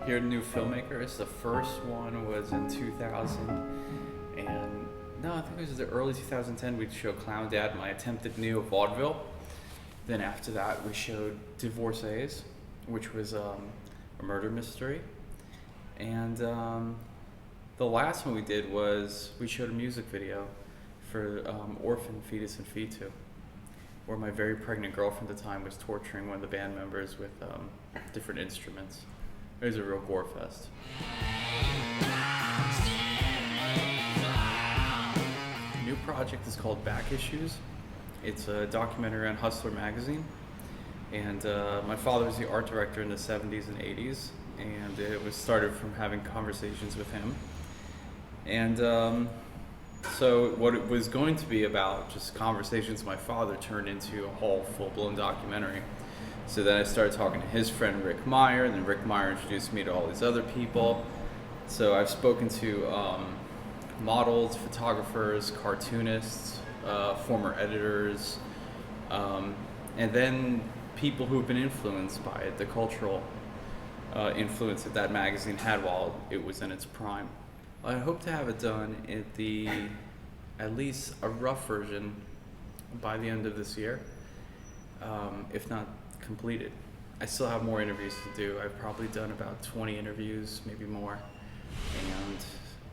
Here, new Filmmaker. The first one was in 2000, and no, I think it was the early 2010. We'd show Clown Dad, my attempted new vaudeville. Then after that, we showed Divorcees, which was a murder mystery, and the last one we did was we showed a music video for Orphan, Fetus, and Fetu, where my very pregnant girlfriend at the time was torturing one of the band members with different instruments. It was a real gore fest. The new project is called Back Issues. It's a documentary on Hustler magazine, and my father was the art director in the 70s and 80s, and it was started from having conversations with him. And so what it was going to be about, just conversations with my father, turned into a whole full-blown documentary. So then I started talking to his friend Rick Meyer, and then Rick Meyer introduced me to all these other people. So I've spoken to models, photographers, cartoonists, former editors, and then people who've been influenced by it, the cultural influence that magazine had while it was in its prime. I hope to have it done at least a rough version by the end of this year, if not completed. I still have more interviews to do. I've probably done about 20 interviews, maybe more, and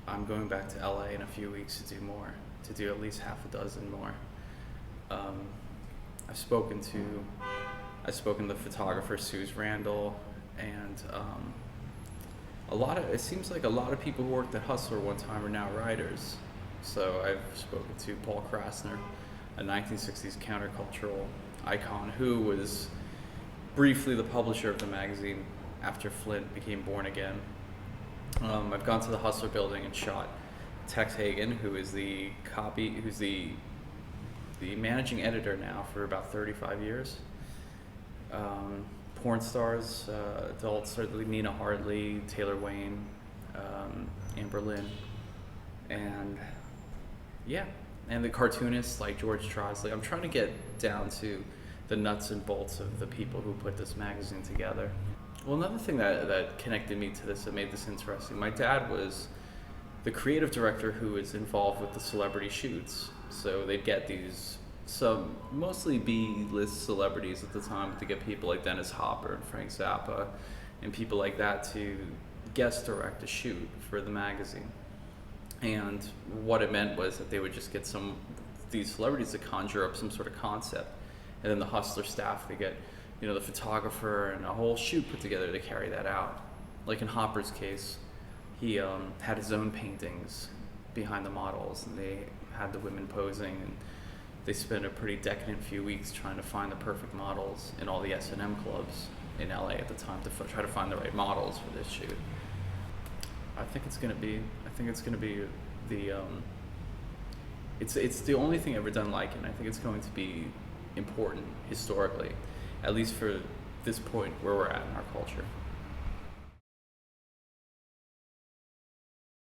I'm going back to LA in a few weeks to do more, to do at least half a dozen more. I've spoken to the photographer Suze Randall, and it seems like a lot of people who worked at Hustler one time are now writers. So I've spoken to Paul Krasner, a 1960s countercultural icon who was briefly the publisher of the magazine after Flint became born again. I've gone to the Hustler building and shot Tex Hagen, who is the managing editor now for about 35 years. Porn stars, adults, certainly Nina Hartley, Taylor Wayne, Amber Lynn, and the cartoonists like George Trosley. I'm trying to get down to the nuts and bolts of the people who put this magazine together. Well, another thing that connected me to this, that made this interesting, my dad was the creative director who was involved with the celebrity shoots. So they'd get some mostly B-list celebrities at the time, to get people like Dennis Hopper and Frank Zappa and people like that to guest direct a shoot for the magazine. And what it meant was that they would just get these celebrities to conjure up some sort of concept, and then the Hustler staff would get, the photographer and a whole shoot put together to carry that out. Like in Hopper's case, he had his own paintings behind the models, and they had the women posing, and they spent a pretty decadent few weeks trying to find the perfect models in all the S&M clubs in LA at the time to try to find the right models for this shoot. I think it's gonna be it's the only thing ever done like it, and I think it's going to be important historically, at least for this point where we're at in our culture.